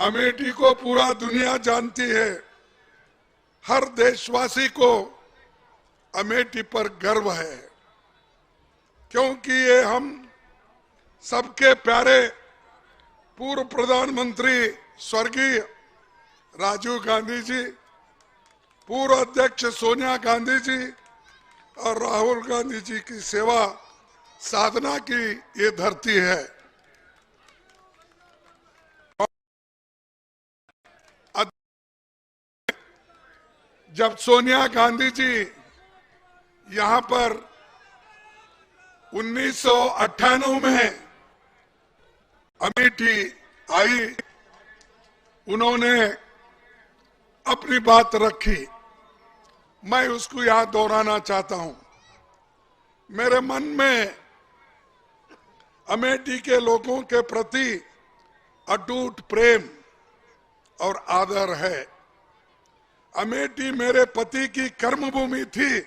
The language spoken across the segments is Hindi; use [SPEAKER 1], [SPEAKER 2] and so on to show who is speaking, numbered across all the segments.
[SPEAKER 1] अमेठी को पूरा दुनिया जानती है। हर देशवासी को अमेठी पर गर्व है, क्योंकि ये हम सबके प्यारे पूर्व प्रधानमंत्री स्वर्गीय राजीव गांधी जी, पूर्व अध्यक्ष सोनिया गांधी जी और राहुल गांधी जी की सेवा साधना की ये धरती है। जब सोनिया गांधी जी यहाँ पर 1998 में अमेठी आई, उन्होंने अपनी बात रखी। मैं उसको याद दोहराना चाहता हूं। मेरे मन में अमेठी के लोगों के प्रति अटूट प्रेम और आदर है। अमेठी मेरे पति की कर्मभूमि थी।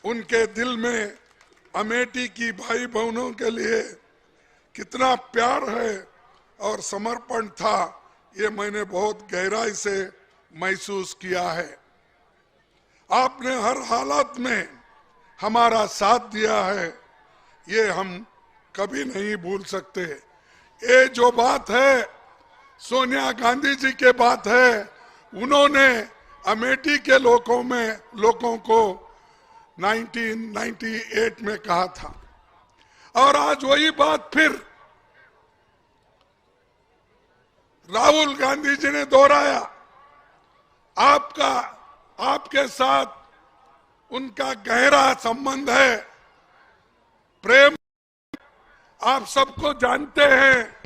[SPEAKER 1] उनके दिल में अमेठी की भाई बहनों के लिए कितना प्यार है और समर्पण था, ये मैंने बहुत गहराई से महसूस किया है। आपने हर हालत में हमारा साथ दिया है, ये हम कभी नहीं भूल सकते। ये जो बात है सोनिया गांधी जी के बात है, उन्होंने अमेठी के लोगों को 1998 में कहा था, और आज वही बात फिर राहुल गांधी जी ने दोहराया। आपके साथ उनका गहरा संबंध है, प्रेम आप सबको जानते हैं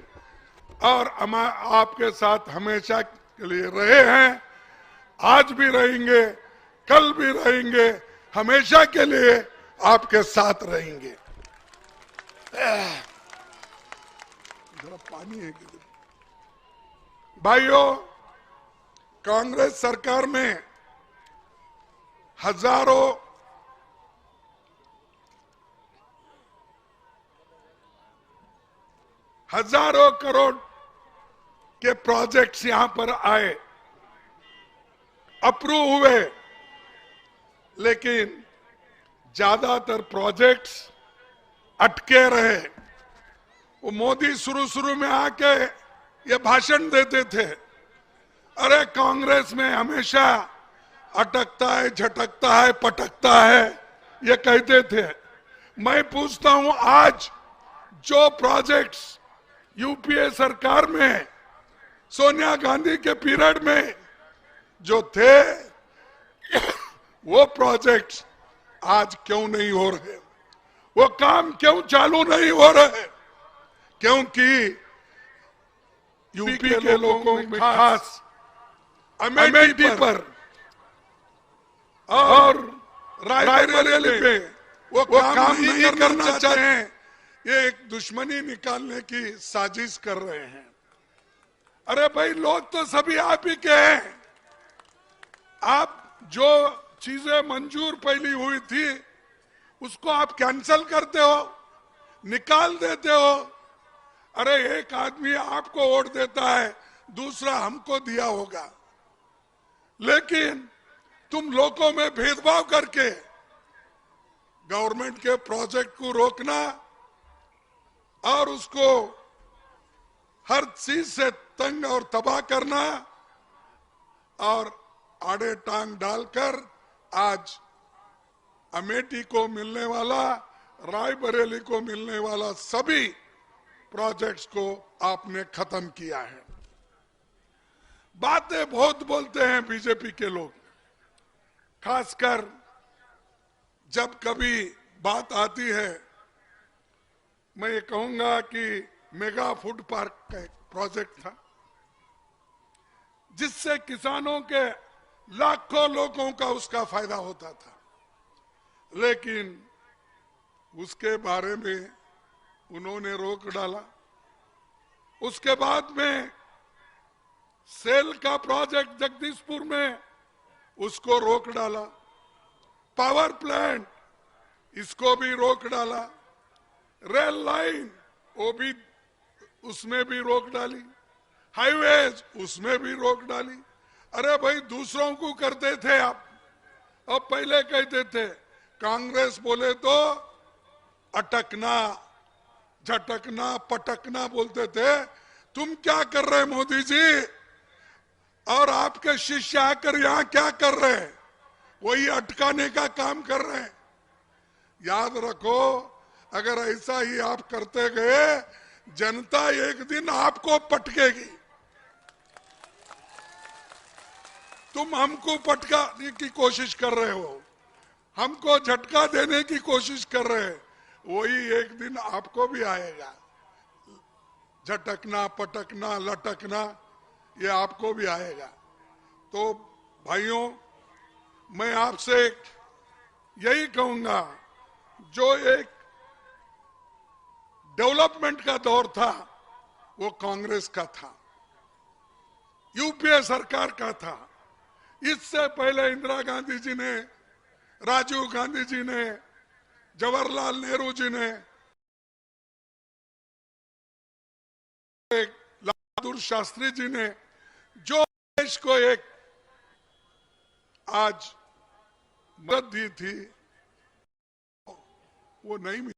[SPEAKER 1] और आपके साथ हमेशा के लिए रहे हैं, आज भी रहेंगे, कल भी रहेंगे, हमेशा के लिए आपके साथ रहेंगे। जरा पानी है किधर? भाइयों, कांग्रेस सरकार में हजारों करोड़ के प्रोजेक्ट्स यहां पर आए, अप्रूव हुए, लेकिन ज्यादातर प्रोजेक्ट्स अटके रहे। वो मोदी शुरू में आके ये भाषण देते थे, अरे कांग्रेस में हमेशा अटकता है, झटकता है, पटकता है, ये कहते थे। मैं पूछता हूं, आज जो प्रोजेक्ट्स यूपीए सरकार में सोनिया गांधी के पीरियड में जो थे, वो प्रोजेक्ट्स आज क्यों नहीं हो रहे? वो काम क्यों चालू नहीं हो रहे? क्योंकि यूपी के लोगों में खास अमेठी पर और रायबरेली पे वो काम नहीं करना चाहते हैं। ये एक दुश्मनी निकालने की साजिश कर रहे हैं। अरे भाई, लोग तो सभी आप ही के हैं। आप जो चीजें मंजूर पहली हुई थी उसको आप कैंसल करते हो, निकाल देते हो। अरे एक आदमी आपको वोट देता है, दूसरा हमको दिया होगा, लेकिन तुम लोगों में भेदभाव करके गवर्नमेंट के प्रोजेक्ट को रोकना और उसको हर चीज से तंग और तबाह करना और आड़े टांग डालकर आज अमेठी को मिलने वाला, रायबरेली को मिलने वाला सभी प्रोजेक्ट्स को आपने खत्म किया है। बातें बहुत बोलते हैं बीजेपी के लोग, खासकर जब कभी बात आती है। मैं ये कहूंगा कि मेगा फूड पार्क का एक प्रोजेक्ट था जिससे किसानों के लाखों लोगों का उसका फायदा होता था, लेकिन उसके बारे में उन्होंने रोक डाला। उसके बाद में सेल का प्रोजेक्ट जगदीशपुर में, उसको रोक डाला। पावर प्लांट, इसको भी रोक डाला। रेल लाइन, वो भी उसमें भी रोक डाली। हाईवेज उसमें भी रोक डाली। अरे भाई दूसरों को करते थे आप, अब पहले कहते थे कांग्रेस बोले तो अटकना झटकना पटकना बोलते थे। तुम क्या कर रहे मोदी जी और आपके शिष्य आकर यहां क्या कर रहे हैं? वही अटकाने का काम कर रहे हैं। याद रखो, अगर ऐसा ही आप करते गए जनता एक दिन आपको पटकेगी। तुम हमको पटकाने की कोशिश कर रहे हो, हमको झटका देने की कोशिश कर रहे हैं, वही एक दिन आपको भी आएगा। झटकना पटकना लटकना ये आपको भी आएगा। तो भाइयों, मैं आपसे यही कहूंगा, जो एक डेवलपमेंट का दौर था वो कांग्रेस का था, यूपीए सरकार का था। इससे पहले इंदिरा गांधी जी ने, राजीव गांधी जी ने, जवाहरलाल नेहरू जी ने, लाल बहादुर शास्त्री जी ने जो देश को एक आज मदद दी थी वो नहीं मिली।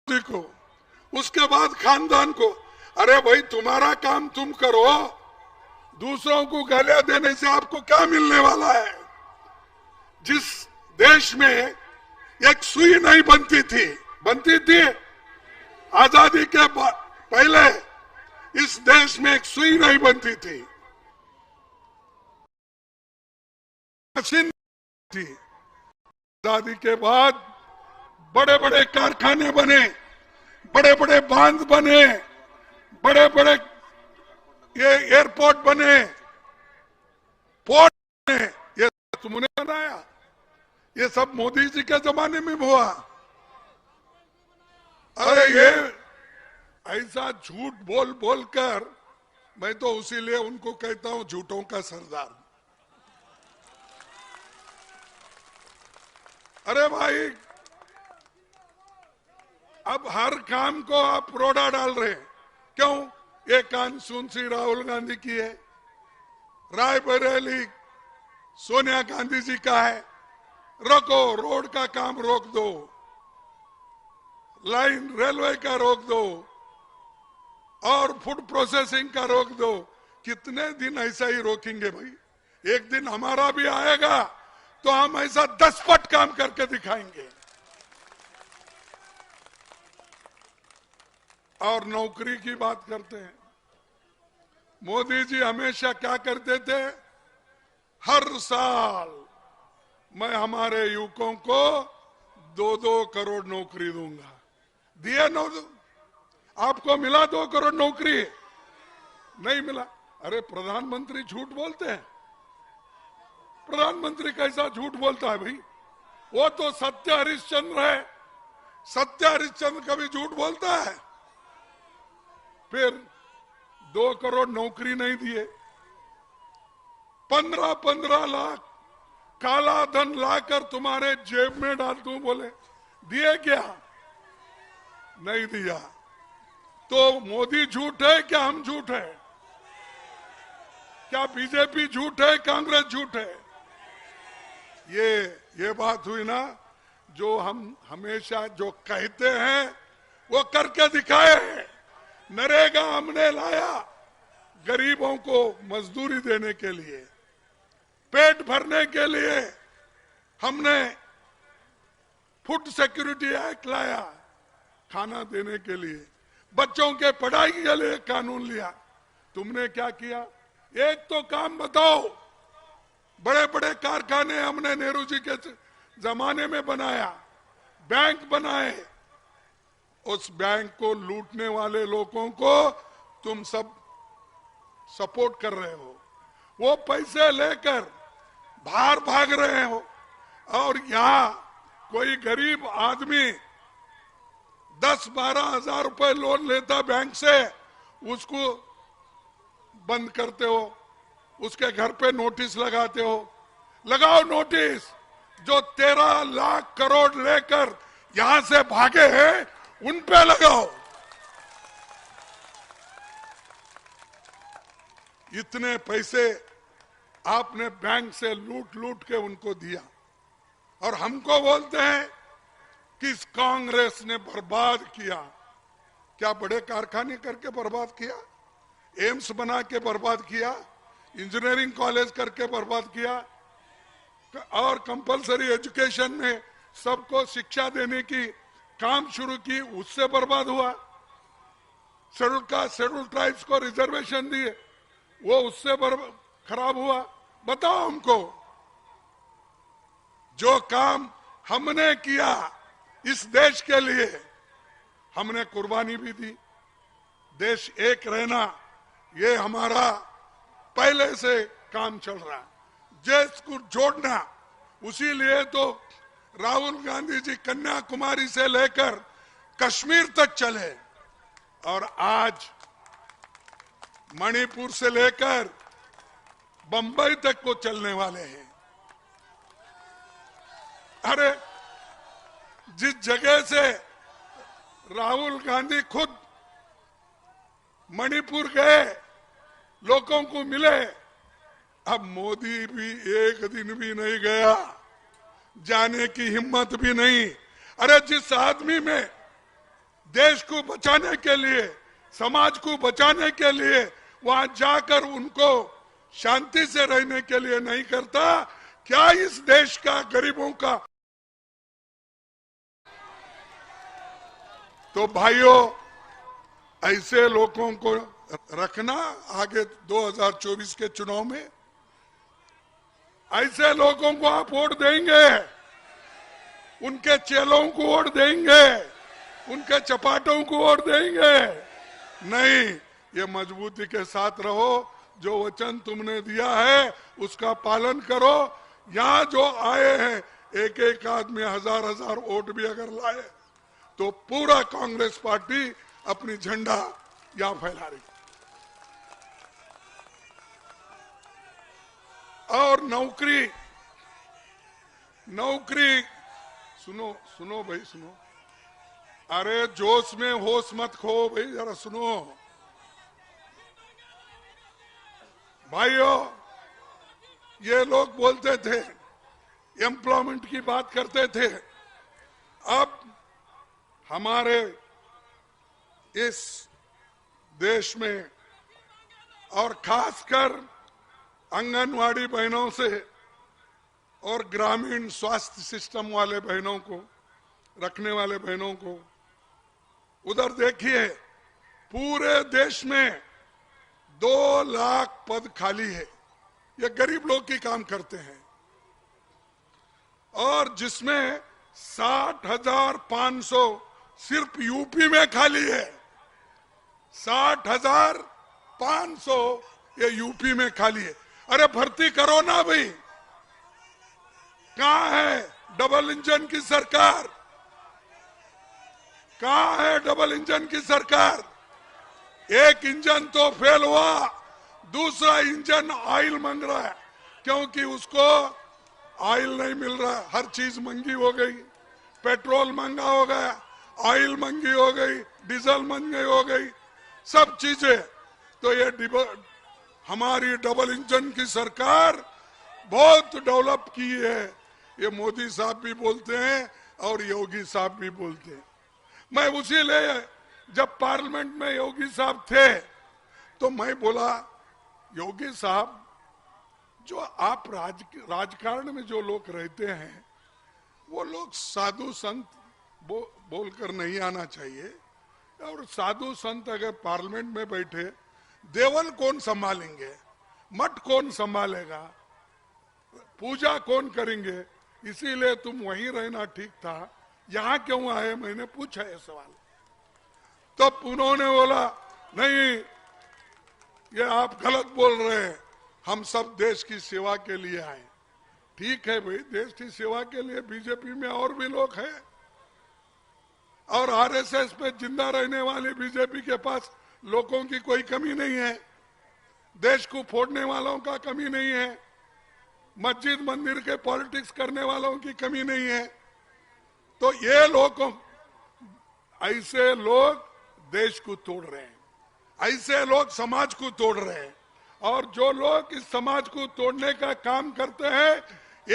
[SPEAKER 1] को उसके बाद खानदान को, अरे भाई तुम्हारा काम तुम करो, दूसरों को गालियां देने से आपको क्या मिलने वाला है? जिस देश में एक सुई नहीं बनती थी आजादी के पहले, इस देश में एक सुई नहीं बनती थी, मशीन थी। आजादी के बाद बड़े बड़े कारखाने बने, बड़े बड़े बांध बने, बड़े बड़े ये एयरपोर्ट बने, पोर्ट बने। ये तुमने बनाया, ये सब मोदी जी के जमाने में हुआ। अरे ये ऐसा झूठ बोल बोल कर, मैं तो उसीलिए उनको कहता हूं झूठों का सरदार। अरे भाई, अब हर काम को आप रोड़ा डाल रहे हैं। क्यों? ये कॉन्स्टिट्यूंसी राहुल गांधी की है, रायबरेली सोनिया गांधी जी का है, रोको, रोड का काम रोक दो, लाइन रेलवे का रोक दो और फूड प्रोसेसिंग का रोक दो। कितने दिन ऐसा ही रोकेंगे भाई? एक दिन हमारा भी आएगा तो हम ऐसा 10 पट काम करके दिखाएंगे। और नौकरी की बात करते हैं, मोदी जी हमेशा क्या करते थे? हर साल मैं हमारे युवकों को 2-2 करोड़ नौकरी दूंगा। दिए न? आपको मिला 2 करोड़ नौकरी? नहीं मिला। अरे प्रधानमंत्री झूठ बोलते हैं? प्रधानमंत्री कैसा झूठ बोलता है भाई? वो तो सत्य हरिश्चंद्र है। सत्य हरिश्चंद्र कभी झूठ बोलता है? फिर 2 करोड़ नौकरी नहीं दिए, 15-15 लाख काला धन लाकर तुम्हारे जेब में डाल दूं बोले, दिए क्या? नहीं दिया। तो मोदी झूठ है क्या हम झूठ है? क्या बीजेपी झूठ है, कांग्रेस झूठ है? ये बात हुई ना। जो हम हमेशा जो कहते हैं वो करके दिखाए हैं। नरेगा हमने लाया गरीबों को मजदूरी देने के लिए, पेट भरने के लिए हमने फूड सिक्योरिटी एक्ट लाया, खाना देने के लिए, बच्चों के पढ़ाई के लिए कानून लिया। तुमने क्या किया? एक तो काम बताओ। बड़े बड़े कारखाने हमने नेहरू जी के जमाने में बनाया, बैंक बनाए, उस बैंक को लूटने वाले लोगों को तुम सब सपोर्ट कर रहे हो। वो पैसे लेकर बाहर भाग रहे हो और यहाँ कोई गरीब आदमी 10-12 हजार रुपए लोन लेता बैंक से, उसको बंद करते हो, उसके घर पे नोटिस लगाते हो, लगाओ नोटिस। जो 13 लाख करोड़ लेकर यहां से भागे हैं उन पे लगाओ। इतने पैसे आपने बैंक से लूट लूट के उनको दिया और हमको बोलते हैं कि इस कांग्रेस ने बर्बाद किया। क्या बड़े कारखाने करके बर्बाद किया? एम्स बना के बर्बाद किया? इंजीनियरिंग कॉलेज करके बर्बाद किया? और कंपलसरी एजुकेशन में सबको शिक्षा देने की काम शुरू की, उससे बर्बाद हुआ? शेड्यूल ट्राइब्स को रिजर्वेशन दिए, वो उससे खराब हुआ? बताओ हमको। जो काम हमने किया इस देश के लिए, हमने कुर्बानी भी दी। देश एक रहना ये हमारा पहले से काम चल रहा है। देश को जोड़ना, उसी लिए तो राहुल गांधी जी कन्याकुमारी से लेकर कश्मीर तक चले और आज मणिपुर से लेकर बंबई तक को चलने वाले हैं। अरे जिस जगह से राहुल गांधी खुद मणिपुर गए, लोगों को मिले, अब मोदी भी एक दिन भी नहीं गया, जाने की हिम्मत भी नहीं। अरे जिस आदमी में देश को बचाने के लिए, समाज को बचाने के लिए वहां जाकर उनको शांति से रहने के लिए नहीं करता, क्या इस देश का गरीबों का? तो भाइयों, ऐसे लोगों को रखना आगे 2024 के चुनाव में, ऐसे लोगों को आप वोट देंगे, उनके चेलों को वोट देंगे, उनके चपाटों को वोट देंगे? नहीं, ये मजबूती के साथ रहो। जो वचन तुमने दिया है उसका पालन करो। यहाँ जो आए हैं एक एक आदमी 1000-1000 वोट भी अगर लाए तो पूरा कांग्रेस पार्टी अपनी झंडा यहां फैला रही। और नौकरी, सुनो भाई सुनो। अरे जोश में होश मत खो भाई, जरा सुनो भाइयों। ये लोग बोलते थे, एम्प्लॉयमेंट की बात करते थे। अब हमारे इस देश में और खासकर आंगनवाड़ी बहनों से और ग्रामीण स्वास्थ्य सिस्टम वाले बहनों को, रखने वाले बहनों को, उधर देखिए पूरे देश में 2 लाख पद खाली है। ये गरीब लोग की काम करते हैं और जिसमें 60,500 सिर्फ यूपी में खाली है। 60,500 ये यूपी में खाली है। अरे भर्ती करो ना भाई। कहां है डबल इंजन की सरकार? कहां है डबल इंजन की सरकार? एक इंजन तो फेल हुआ, दूसरा इंजन ऑयल मांग रहा है क्योंकि उसको ऑयल नहीं मिल रहा। हर चीज महंगी हो गई, पेट्रोल महंगा हो गया, ऑयल महंगी हो गई, डीजल महंगी हो गई, सब चीजें। तो ये हमारी डबल इंजन की सरकार बहुत डेवलप की है। ये मोदी साहब भी बोलते हैं और योगी साहब भी बोलते हैं। मैं उसी लिए जब पार्लियामेंट में योगी साहब थे तो मैं बोला, योगी साहब, जो आप राजकारण में जो लोग रहते हैं वो लोग साधु संत बोलकर नहीं आना चाहिए। और साधु संत अगर पार्लियामेंट में बैठे, देवल कौन संभालेंगे, मठ कौन संभालेगा, पूजा कौन करेंगे? इसीलिए तुम वहीं रहना ठीक था, यहां क्यों आए? मैंने पूछा ये सवाल। तब उन्होंने बोला, नहीं ये आप गलत बोल रहे हैं, हम सब देश की सेवा के लिए आए। ठीक है भाई, देश की सेवा के लिए बीजेपी में और भी लोग हैं और आरएसएस पे जिंदा रहने वाले बीजेपी के पास लोगों की कोई कमी नहीं है, देश को फोड़ने वालों का कमी नहीं है। मस्जिद मंदिर के पॉलिटिक्स करने वालों की कमी नहीं है। तो ये लोगों, ऐसे लोग देश को तोड़ रहे हैं, ऐसे लोग समाज को तोड़ रहे हैं, और जो लोग इस समाज को तोड़ने का काम करते हैं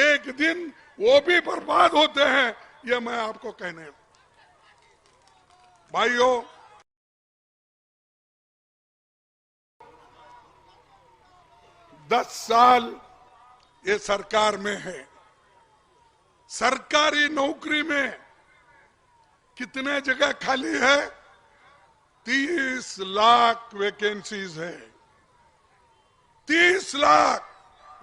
[SPEAKER 1] एक दिन वो भी बर्बाद होते हैं। ये मैं आपको कहने, भाइयों, दस साल ये सरकार में है। सरकारी नौकरी में कितने जगह खाली है? 30 लाख वैकेंसीज है। 30 लाख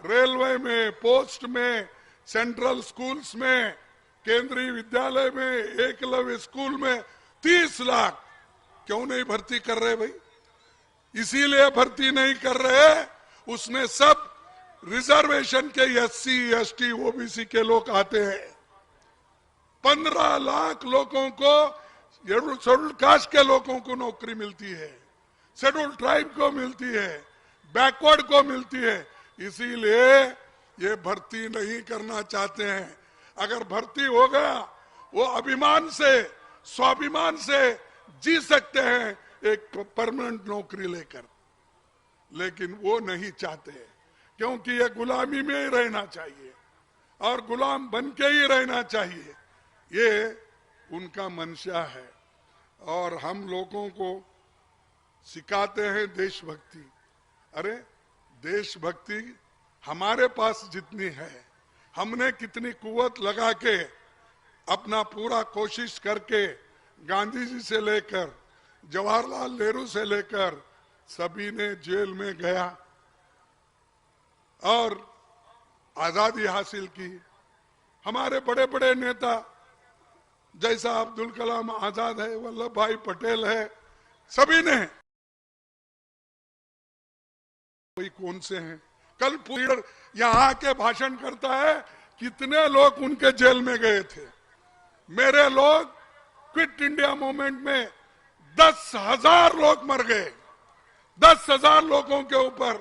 [SPEAKER 1] रेलवे में, पोस्ट में, सेंट्रल स्कूल्स में, केंद्रीय विद्यालय में, एकलव्य स्कूल में 30 लाख। क्यों नहीं भर्ती कर रहे भाई? इसीलिए भर्ती नहीं कर रहे, उसमें सब रिजर्वेशन के SC, ST, OBC के लोग आते हैं। 15 लाख लोगों को, शेड्यूल कास्ट के लोगों को नौकरी मिलती है, शेड्यूल ट्राइब को मिलती है, बैकवर्ड को मिलती है। इसीलिए ये भर्ती नहीं करना चाहते हैं। अगर भर्ती हो गया, वो अभिमान से, स्वाभिमान से जी सकते हैं एक परमानेंट नौकरी लेकर, लेकिन वो नहीं चाहते, क्योंकि ये गुलामी में ही रहना चाहिए और गुलाम बन के ही रहना चाहिए। ये उनका मंशा है। और हम लोगों को सिखाते हैं देशभक्ति। अरे देशभक्ति हमारे पास जितनी है, हमने कितनी कुव्वत लगा के, अपना पूरा कोशिश करके, गांधी जी से लेकर जवाहरलाल नेहरू से लेकर सभी ने जेल में गया और आजादी हासिल की। हमारे बड़े बड़े नेता जैसा अब्दुल कलाम आजाद है, वल्लभ भाई पटेल है, सभी ने, कोई कौन से हैं? कल पूरी यहाँ आके भाषण करता है, कितने लोग उनके जेल में गए थे। मेरे लोग क्विट इंडिया मूवमेंट में 10,000 लोग मर गए। 10,000 लोगों के ऊपर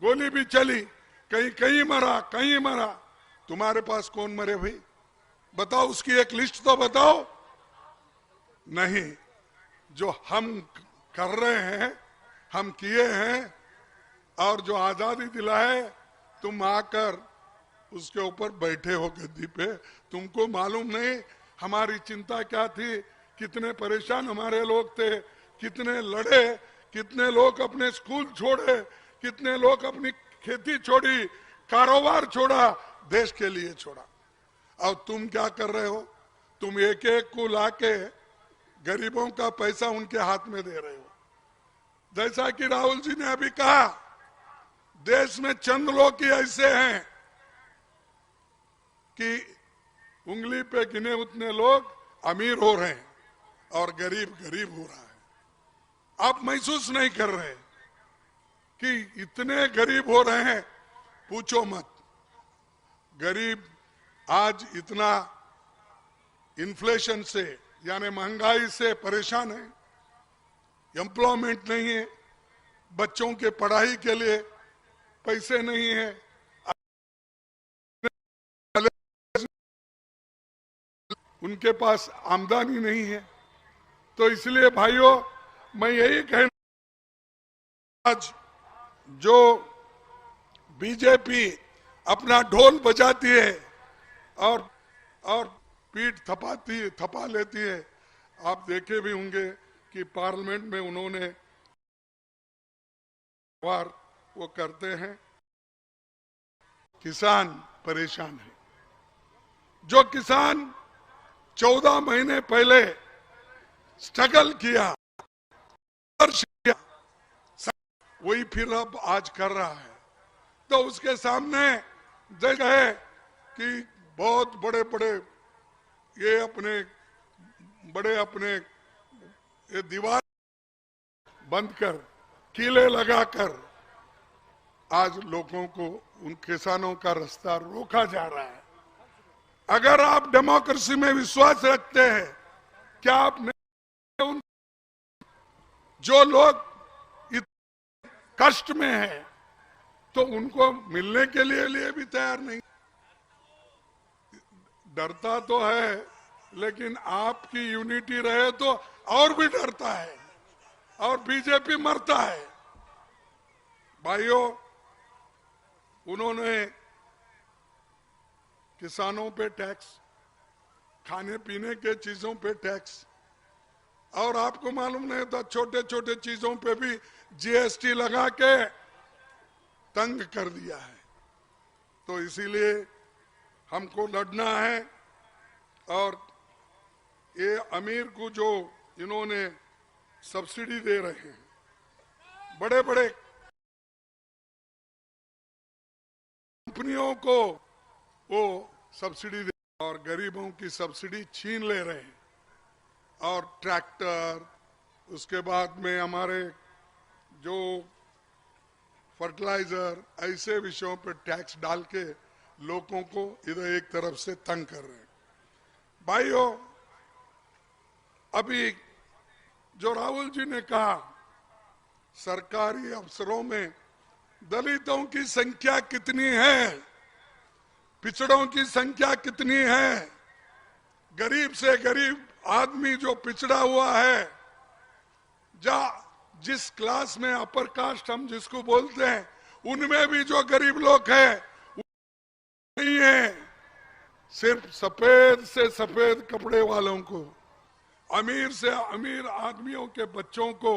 [SPEAKER 1] गोली भी चली, कहीं कहीं मरा, कहीं मरा। तुम्हारे पास कौन मरे भाई? बताओ, उसकी एक लिस्ट तो बताओ। नहीं, जो हम कर रहे हैं, हम किए हैं, और जो आजादी दिलाए, तुम आकर उसके ऊपर बैठे हो गद्दी पे। तुमको मालूम नहीं हमारी चिंता क्या थी, कितने परेशान हमारे लोग थे, कितने लड़े, कितने लोग अपने स्कूल छोड़े, कितने लोग अपनी खेती छोड़ी, कारोबार छोड़ा, देश के लिए छोड़ा। और तुम क्या कर रहे हो? तुम एक एक को लाके गरीबों का पैसा उनके हाथ में दे रहे हो। जैसा कि राहुल जी ने अभी कहा, देश में चंद लोग ही ऐसे हैं कि उंगली पे गिने उतने लोग अमीर हो रहे हैं और गरीब गरीब हो रहा है। आप महसूस नहीं कर रहे कि इतने गरीब हो रहे हैं, पूछो मत। गरीब आज इतना इन्फ्लेशन से, यानी महंगाई से परेशान है, एम्प्लॉयमेंट नहीं है, बच्चों के पढ़ाई के लिए पैसे नहीं है, उनके पास आमदनी नहीं है। तो इसलिए भाइयों, मैं यही कहना, आज जो बीजेपी अपना ढोल बजाती है और पीठ थपा लेती है, आप देखे भी होंगे कि पार्लियामेंट में उन्होंने वो करते हैं, किसान परेशान है। जो किसान 14 महीने पहले स्ट्रगल किया, वही फिर अब आज कर रहा है। तो उसके सामने जगह है कि बहुत बड़े बड़े ये अपने ये दीवार बंद कर, किले लगाकर आज लोगों को, उन किसानों का रास्ता रोका जा रहा है। अगर आप डेमोक्रेसी में विश्वास रखते हैं, क्या आप उन जो लोग कष्ट में हैं, तो उनको मिलने के लिए भी तैयार नहीं। डरता तो है, लेकिन आपकी यूनिटी रहे तो और भी डरता है, और बीजेपी मरता है। भाइयों, उन्होंने किसानों पे टैक्स, खाने पीने के चीजों पे टैक्स, और आपको मालूम नहीं था छोटे छोटे चीजों पे भी जीएसटी लगा के तंग कर दिया है। तो इसीलिए हमको लड़ना है। और ये अमीर को जो इन्होंने सब्सिडी दे रहे हैं, बड़े बड़े कंपनियों को वो सब्सिडी दे, और गरीबों की सब्सिडी छीन ले रहे हैं। और ट्रैक्टर, उसके बाद में हमारे जो फर्टिलाइजर, ऐसे विषयों पर टैक्स डाल के लोगों को इधर एक तरफ से तंग कर रहे हैं। भाइयों, अभी जो राहुल जी ने कहा, सरकारी अफसरों में दलितों की संख्या कितनी है, पिछड़ों की संख्या कितनी है, गरीब से गरीब आदमी जो पिछड़ा हुआ है, जिस क्लास में अपर कास्ट हम जिसको बोलते हैं, उनमें भी जो गरीब लोग हैं नहीं है। सिर्फ सफेद से सफेद कपड़े वालों को, अमीर से अमीर आदमियों के बच्चों को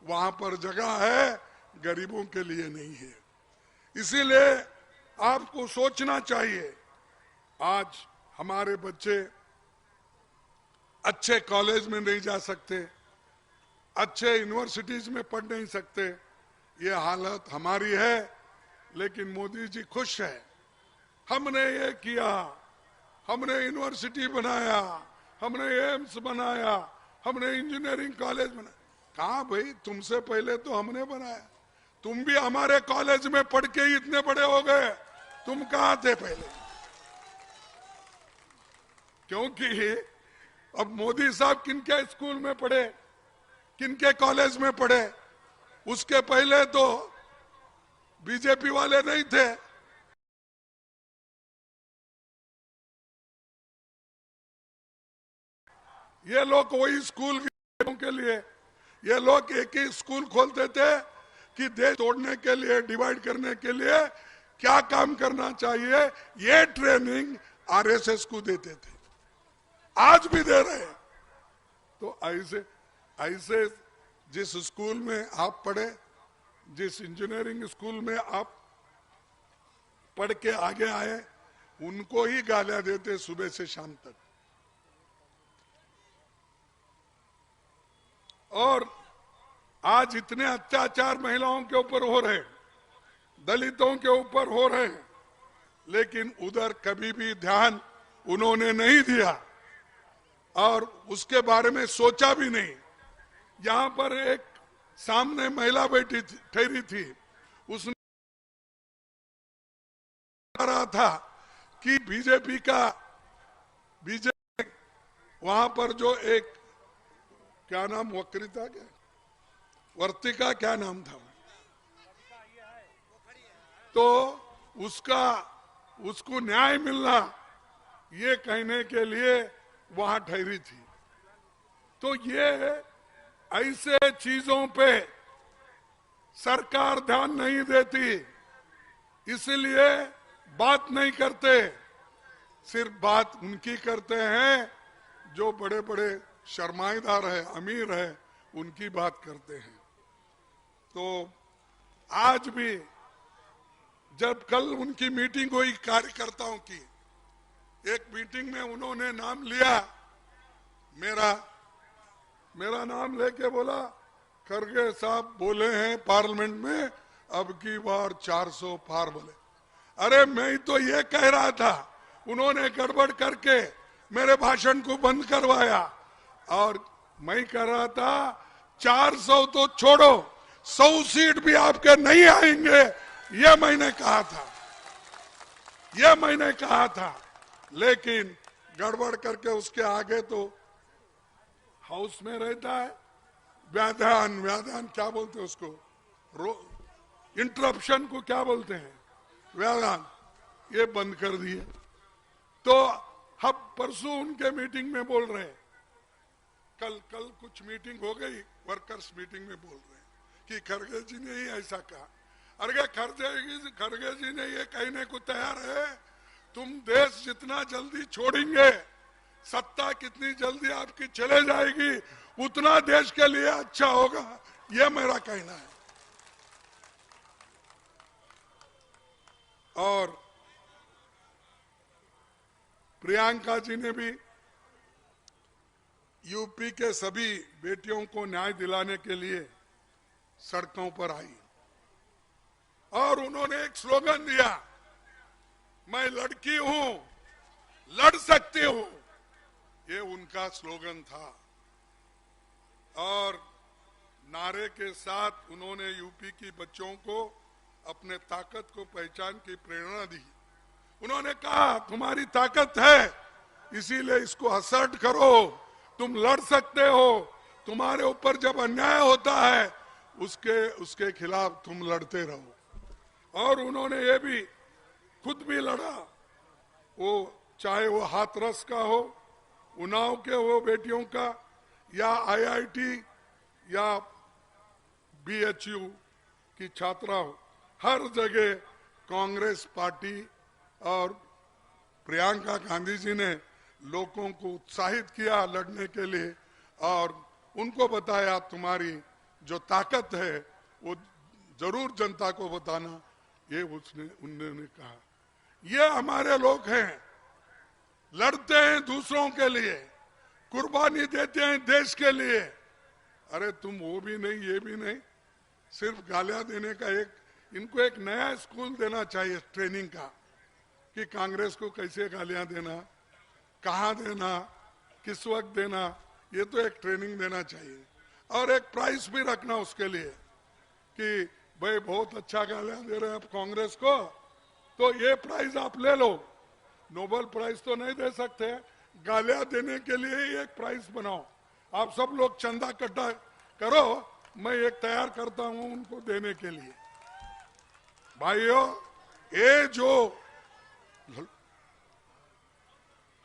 [SPEAKER 1] वहां पर जगह है, गरीबों के लिए नहीं है। इसीलिए आपको सोचना चाहिए। आज हमारे बच्चे अच्छे कॉलेज में नहीं जा सकते, अच्छे यूनिवर्सिटीज में पढ़ नहीं सकते, ये हालत हमारी है। लेकिन मोदी जी खुश है, हमने ये किया, हमने यूनिवर्सिटी बनाया, हमने एम्स बनाया, हमने इंजीनियरिंग कॉलेज बनाया। कहा भाई, तुमसे पहले तो हमने बनाया, तुम भी हमारे कॉलेज में पढ़ के ही इतने बड़े हो गए, तुम कहां थे पहले? क्योंकि अब मोदी साहब किनके स्कूल में पढ़े, किनके कॉलेज में पढ़े? उसके पहले तो बीजेपी वाले नहीं थे। ये लोग वही स्कूल के लिए, ये लोग एक ही स्कूल खोलते थे कि देश तोड़ने के लिए, डिवाइड करने के लिए क्या काम करना चाहिए, ये ट्रेनिंग आरएसएस को देते थे, आज भी दे रहे हैं। तो ऐसे जिस स्कूल में आप पढ़े, जिस इंजीनियरिंग स्कूल में आप पढ़ के आगे आए, उनको ही गालियां देते सुबह से शाम तक। और आज इतने अत्याचार महिलाओं के ऊपर हो रहे, दलितों के ऊपर हो रहे हैं, लेकिन उधर कभी भी ध्यान उन्होंने नहीं दिया और उसके बारे में सोचा भी नहीं। यहां पर एक सामने महिला बैठी ठहरी थी, उसने रहा था कि बीजेपी वहां पर जो एक क्या नाम, वक्रिता क्या, वर्तिका क्या नाम था, तो उसको न्याय मिलना, ये कहने के लिए वहां ठहरी थी। तो ये ऐसे चीजों पे सरकार ध्यान नहीं देती, इसलिए बात नहीं करते, सिर्फ बात उनकी करते हैं जो बड़े बड़े शर्माईदार है, अमीर है, उनकी बात करते हैं। तो आज भी जब कल उनकी मीटिंग हुई कार्यकर्ताओं की, एक मीटिंग में उन्होंने नाम लिया, मेरा नाम लेके बोला, खरगे साहब बोले हैं पार्लियामेंट में अब की बार 400 पार बोले। अरे मैं तो ये कह रहा था, उन्होंने गड़बड़ करके मेरे भाषण को बंद करवाया, और मैं कह रहा था 400 तो छोड़ो, 100 सीट भी आपके नहीं आएंगे, ये मैंने कहा था। लेकिन गड़बड़ करके उसके आगे तो हाउस में रहता है व्याधान क्या बोलते उसको, इंटरप्शन को क्या बोलते हैं, व्यायाम, ये बंद कर दिए। तो हम परसों उनके मीटिंग में बोल रहे हैं, कल कुछ मीटिंग हो गई, वर्कर्स मीटिंग में बोल रहे हैं कि खड़गे जी ने ही ऐसा कहा। अरे खड़गे जी ने ये कहने को तैयार है, तुम देश जितना जल्दी छोड़ेंगे, सत्ता कितनी जल्दी आपकी चले जाएगी, उतना देश के लिए अच्छा होगा, ये मेरा कहना है। और प्रियंका जी ने भी यूपी के सभी बेटियों को न्याय दिलाने के लिए सड़कों पर आई और उन्होंने एक स्लोगन दिया, मैं लड़की हूं, लड़ सकती हूं, ये उनका स्लोगन था। और नारे के साथ उन्होंने यूपी की बच्चों को अपने ताकत को पहचान की प्रेरणा दी। उन्होंने कहा, तुम्हारी ताकत है, इसीलिए इसको असर्ट करो, तुम लड़ सकते हो, तुम्हारे ऊपर जब अन्याय होता है उसके खिलाफ तुम लड़ते रहो। और उन्होंने ये भी खुद भी लड़ा, वो चाहे वो हाथरस का हो, उन्नाव के हो बेटियों का, या आईआईटी या बीएचयू की छात्रा हो, हर जगह कांग्रेस पार्टी और प्रियंका गांधी जी ने लोगों को उत्साहित किया लड़ने के लिए और उनको बताया, तुम्हारी जो ताकत है वो जरूर जनता को बताना, ये उन्होंने कहा। ये हमारे लोग हैं, लड़ते हैं दूसरों के लिए, कुर्बानी देते हैं देश के लिए। अरे तुम वो भी नहीं, ये भी नहीं, सिर्फ गालियां देने का इनको एक नया स्कूल देना चाहिए ट्रेनिंग का, कि कांग्रेस को कैसे गालियां देना, कहां देना, किस वक्त देना, ये तो एक ट्रेनिंग देना चाहिए। और एक प्राइस भी रखना उसके लिए कि भाई बहुत अच्छा गालियां दे रहे हैं आप कांग्रेस को, तो ये प्राइज आप ले लो। नोबेल प्राइज तो नहीं दे सकते, गालियां देने के लिए ही एक प्राइज बनाओ। आप सब लोग चंदा इकट्ठा करो, मैं एक तैयार करता हूं उनको देने के लिए। भाइयों, ये जो,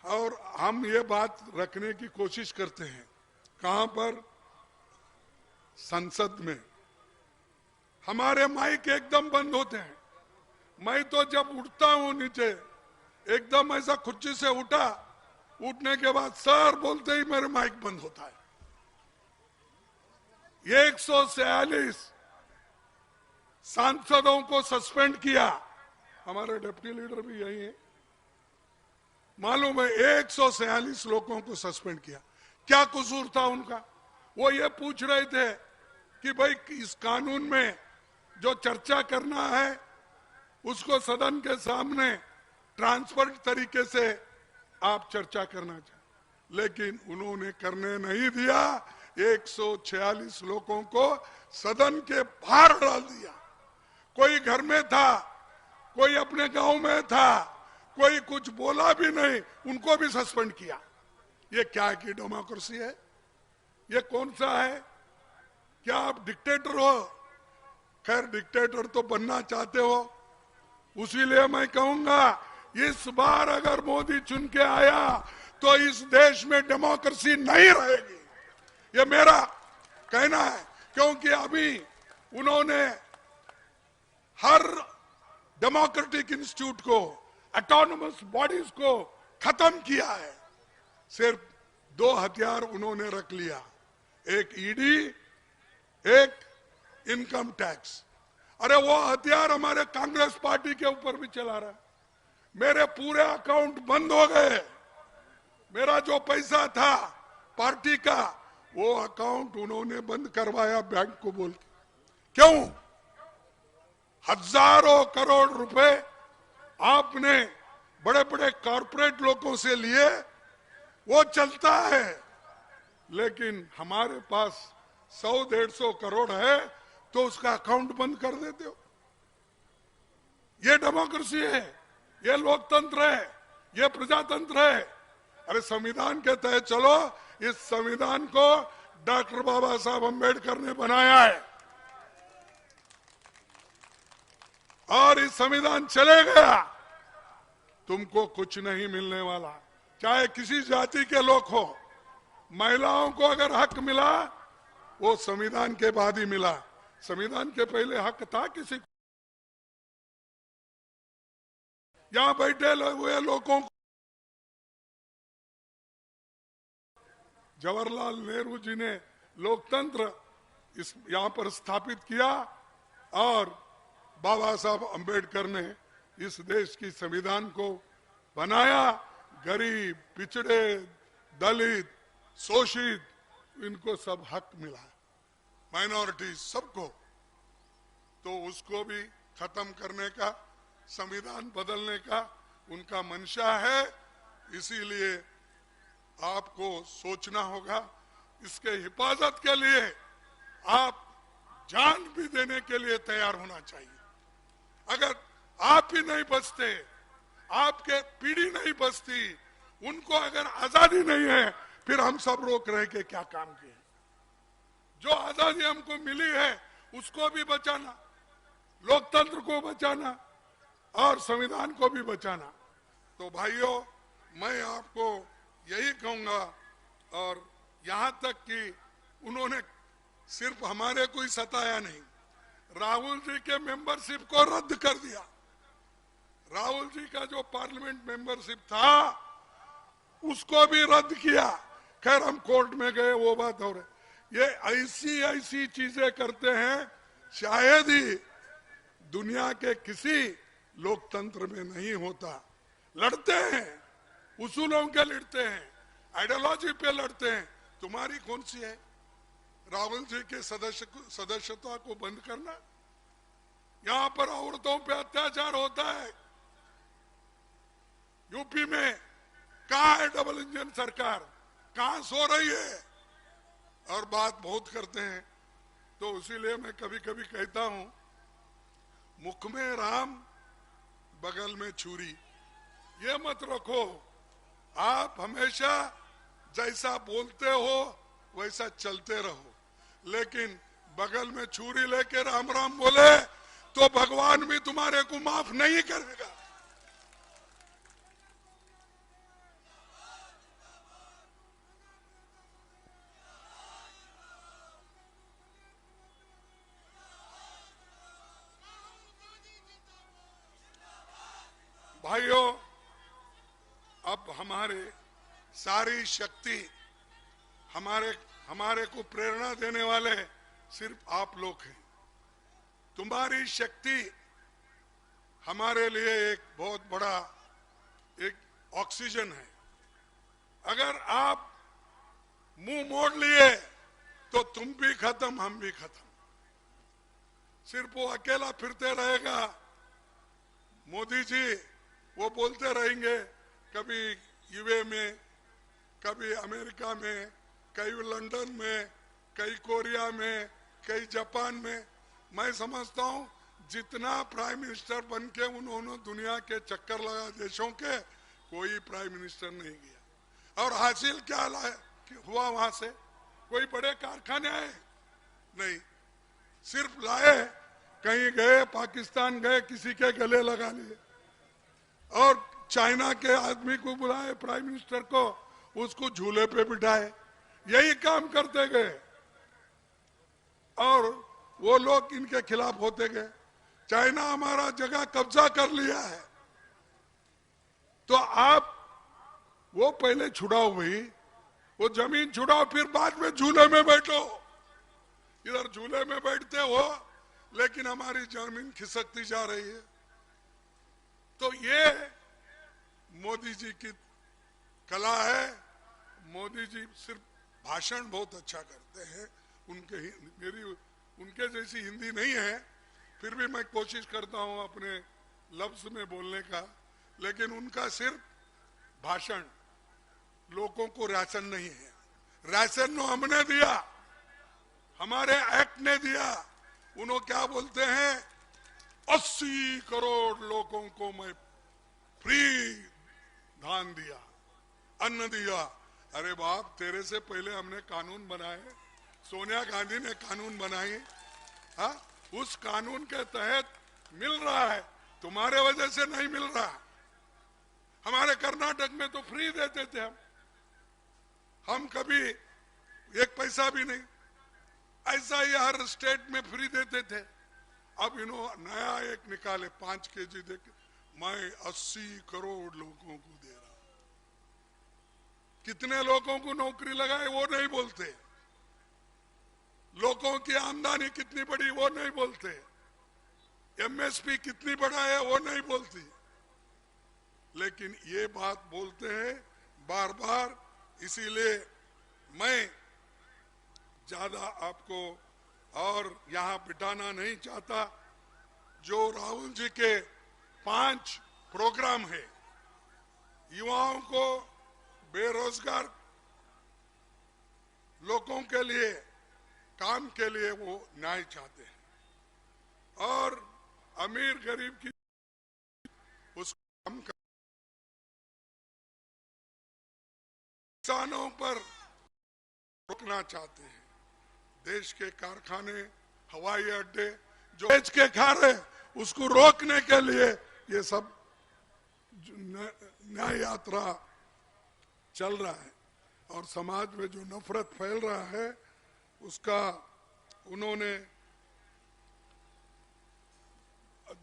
[SPEAKER 1] और हम ये बात रखने की कोशिश करते हैं, कहां पर, संसद में हमारे माइक एकदम बंद होते हैं। मैं तो जब उठता हूं नीचे, एकदम ऐसा खुर्ची से उठा, उठने के बाद सर बोलते ही मेरे माइक बंद होता है। ये 146 सांसदों को सस्पेंड किया, हमारे डिप्टी लीडर भी यही है, मालूम है, 146 लोगों को सस्पेंड किया। क्या कसूर था उनका? वो ये पूछ रहे थे कि भाई इस कानून में जो चर्चा करना है उसको सदन के सामने ट्रांसफर तरीके से आप चर्चा करना चाहिए, लेकिन उन्होंने करने नहीं दिया। 146 लोगों को सदन के बाहर डाल दिया। कोई घर में था, कोई अपने गांव में था, कोई कुछ बोला भी नहीं, उनको भी सस्पेंड किया। ये क्या की डेमोक्रेसी है? ये कौन सा है? क्या आप डिक्टेटर हो? खैर, डिक्टेटर तो बनना चाहते हो, उसीलिए मैं कहूंगा इस बार अगर मोदी चुन के आया तो इस देश में डेमोक्रेसी नहीं रहेगी, ये मेरा कहना है। क्योंकि अभी उन्होंने हर डेमोक्रेटिक इंस्टीट्यूट को, ऑटोनोमस बॉडीज को खत्म किया है। सिर्फ 2 हथियार उन्होंने रख लिया, एक ईडी, एक इनकम टैक्स। अरे वो हथियार हमारे कांग्रेस पार्टी के ऊपर भी चला रहा है। मेरे पूरे अकाउंट बंद हो गए, मेरा जो पैसा था पार्टी का, वो अकाउंट उन्होंने बंद करवाया बैंक को बोल के। क्यों? हजारों करोड़ रुपए आपने बड़े बड़े कॉरपोरेट लोगों से लिए, वो चलता है, लेकिन हमारे पास 100-150 करोड़ है तो उसका अकाउंट बंद कर देते हो। ये डेमोक्रेसी है, ये लोकतंत्र है, ये प्रजातंत्र है। अरे संविधान के तहत चलो। इस संविधान को डॉक्टर बाबा साहब अम्बेडकर ने बनाया है। और इस संविधान चले गया, तुमको कुछ नहीं मिलने वाला। चाहे किसी जाति के लोग हो, महिलाओं को अगर हक मिला वो संविधान के बाद ही मिला, संविधान के पहले हक था किसी को? यहां बैठे हुए लोगों को जवाहरलाल नेहरू जी ने लोकतंत्र इस यहां पर स्थापित किया और बाबा साहब अंबेडकर ने इस देश की संविधान को बनाया। गरीब, पिछड़े, दलित, शोषित, इनको सब हक मिला, माइनॉरिटी सबको। तो उसको भी खत्म करने का, संविधान बदलने का उनका मंशा है। इसीलिए आपको सोचना होगा, इसके हिफाजत के लिए आप जान भी देने के लिए तैयार होना चाहिए। अगर आप ही नहीं बचते, आपके पीढ़ी नहीं बचती, उनको अगर आजादी नहीं है, फिर हम सब रोक रहे के क्या काम किए? जो आजादी हमको मिली है उसको भी बचाना, लोकतंत्र को बचाना और संविधान को भी बचाना। तो भाइयों, मैं आपको यही कहूंगा, और यहां तक कि उन्होंने सिर्फ हमारे को ही सताया नहीं, राहुल जी के मेंबरशिप को रद्द कर दिया। राहुल जी का जो पार्लियामेंट मेंबरशिप था उसको भी रद्द किया। खैर हम कोर्ट में गए, वो बात हो रही। ये ऐसी ऐसी चीजें करते हैं, शायद ही दुनिया के किसी लोकतंत्र में नहीं होता। लड़ते हैं, उसूलों के लड़ते हैं, आइडियोलॉजी पे लड़ते हैं। तुम्हारी कौन सी है? राहुल जी के सदस्यता को बंद करना? यहां पर औरतों पे अत्याचार होता है यूपी में, कहां है डबल इंजन सरकार? कहां सो रही है? और बात बहुत करते हैं। तो इसीलिए मैं कभी कभी कहता हूं, मुख में राम बगल में छुरी, ये मत रखो। आप हमेशा जैसा बोलते हो वैसा चलते रहो, लेकिन बगल में छुरी लेके राम राम बोले तो भगवान भी तुम्हारे को माफ नहीं करेगा। भाइयों, अब हमारे सारी शक्ति, हमारे को प्रेरणा देने वाले सिर्फ आप लोग हैं। तुम्हारी शक्ति हमारे लिए एक बहुत बड़ा एक ऑक्सीजन है। अगर आप मुंह मोड़ लिए तो तुम भी खत्म, हम भी खत्म। सिर्फ वो अकेला फिरते रहेगा। मोदी जी वो बोलते रहेंगे, कभी यूए में, कभी अमेरिका में, कहीं लंदन में, कहीं कोरिया में, कहीं जापान में। मैं समझता हूं जितना प्राइम मिनिस्टर बन के उन्होंने दुनिया के चक्कर लगा देशों के, कोई प्राइम मिनिस्टर नहीं गया। और हासिल क्या हुआ वहां से? कोई बड़े कारखाने आए? नहीं, सिर्फ लाए, कहीं गए, पाकिस्तान गए, किसी के गले लगा लिए, और चाइना के आदमी को बुलाए प्राइम मिनिस्टर को, उसको झूले पे बिठाए। यही काम करते गए और वो लोग इनके खिलाफ होते गए। चाइना हमारा जगह कब्जा कर लिया है, तो आप वो पहले छुड़ाओ भाई, वो जमीन छुड़ाओ, फिर बाद में झूले में बैठो। इधर झूले में बैठते हो लेकिन हमारी जमीन खिसकती जा रही है। तो ये मोदी जी की कला है। मोदी जी सिर्फ भाषण बहुत अच्छा करते हैं, उनके जैसी हिंदी नहीं है, फिर भी मैं कोशिश करता हूं अपने लफ्ज में बोलने का। लेकिन उनका सिर्फ भाषण, लोगों को राशन नहीं है। राशन तो हमने दिया, हमारे एक्ट ने दिया। उन्होंने क्या बोलते हैं, 80 करोड़ लोगों को मैं फ्री धान दिया, अन्न दिया। अरे बाप, तेरे से पहले हमने कानून बनाए, सोनिया गांधी ने कानून बनाए। हाँ, उस कानून के तहत मिल रहा है, तुम्हारे वजह से नहीं मिल रहा। हमारे कर्नाटक में तो फ्री देते थे हम कभी एक पैसा भी नहीं, ऐसा ही हर स्टेट में फ्री देते थे। अब इन्होंने नया एक निकाले 5 केजी देके मैं 80 करोड़ लोगों को दे रहा हूं। कितने लोगों को नौकरी लगाए वो नहीं बोलते, लोगों की आमदनी कितनी बढ़ी वो नहीं बोलते, एमएसपी कितनी बढ़ा है वो नहीं बोलती, लेकिन ये बात बोलते हैं बार बार। इसीलिए मैं ज्यादा आपको और यहां बिठाना नहीं चाहता। जो राहुल जी के 5 प्रोग्राम है, युवाओं को, बेरोजगार लोगों के लिए, काम के लिए वो न्याय चाहते हैं और अमीर गरीब की उसको कम कर, किसानों पर रोकना चाहते हैं। देश के कारखाने, हवाई अड्डे जो बेच के खा रहे उसको रोकने के लिए ये सब न्याय यात्रा चल रहा है और समाज में जो नफरत फैल रहा है उसका उन्होंने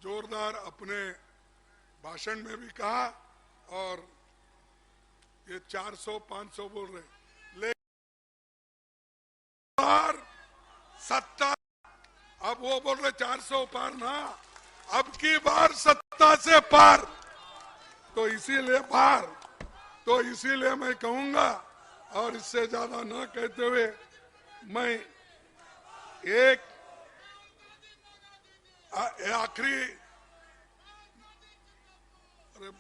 [SPEAKER 1] जोरदार अपने भाषण में भी कहा और ये 400-500 बोल रहे, लेकिन सत्ता, अब वो बोल रहे 400 पार ना, अब की बार सत्ता से पार, तो इसीलिए पार, तो इसीलिए मैं कहूंगा और इससे ज्यादा ना कहते हुए मैं एक आखिरी, अरे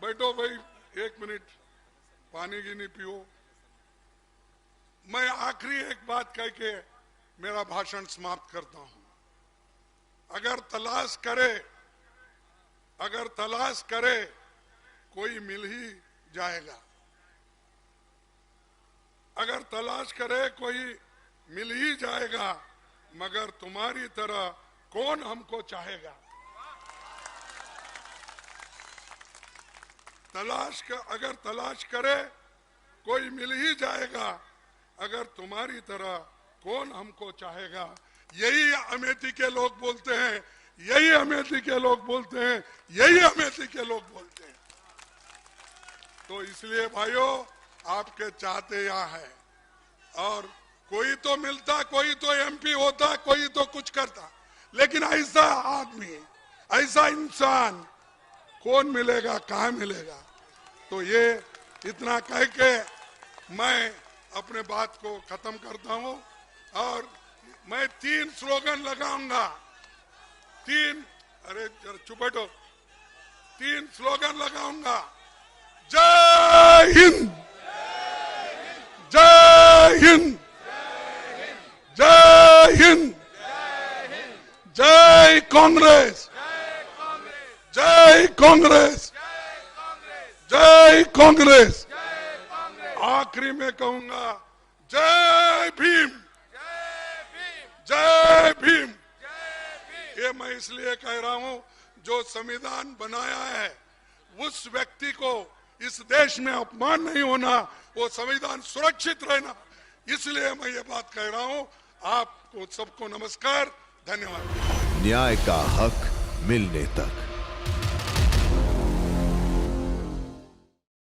[SPEAKER 1] बैठो भाई 1 मिनट, पानी की नहीं पियो। मैं आखिरी एक बात कह के मेरा भाषण समाप्त करता हूं। अगर तलाश करे कोई मिल ही जाएगा, अगर तलाश करे कोई मिल ही जाएगा, मगर तुम्हारी तरह कौन हमको चाहेगा। अगर तलाश करे कोई मिल ही जाएगा, अगर तुम्हारी तरह कौन हमको चाहेगा। यही अमेठी के लोग बोलते हैं, यही अमेठी के लोग बोलते हैं, यही अमेठी के लोग बोलते हैं। तो इसलिए भाइयों, आपके चाहते यहाँ है और कोई तो मिलता, कोई तो एमपी होता, कोई तो कुछ करता, लेकिन ऐसा आदमी, ऐसा इंसान कौन मिलेगा, कहाँ मिलेगा। तो ये इतना कह के मैं अपने बात को खत्म करता हूं और मैं 3 स्लोगन लगाऊंगा। 3, अरे चुप बैठो, 3 स्लोगन लगाऊंगा। जय हिंद, जय हिंद, जय हिंद, जय कांग्रेस, जय कांग्रेस, जय कांग्रेस। आखिरी में कहूंगा जय भीम, जय भीम। ये मैं इसलिए कह रहा हूं, जो संविधान बनाया है उस व्यक्ति को इस देश में अपमान नहीं होना, वो संविधान सुरक्षित रहना, इसलिए मैं ये बात कह रहा हूं। आपको सबको नमस्कार, धन्यवाद।
[SPEAKER 2] न्याय का हक मिलने तक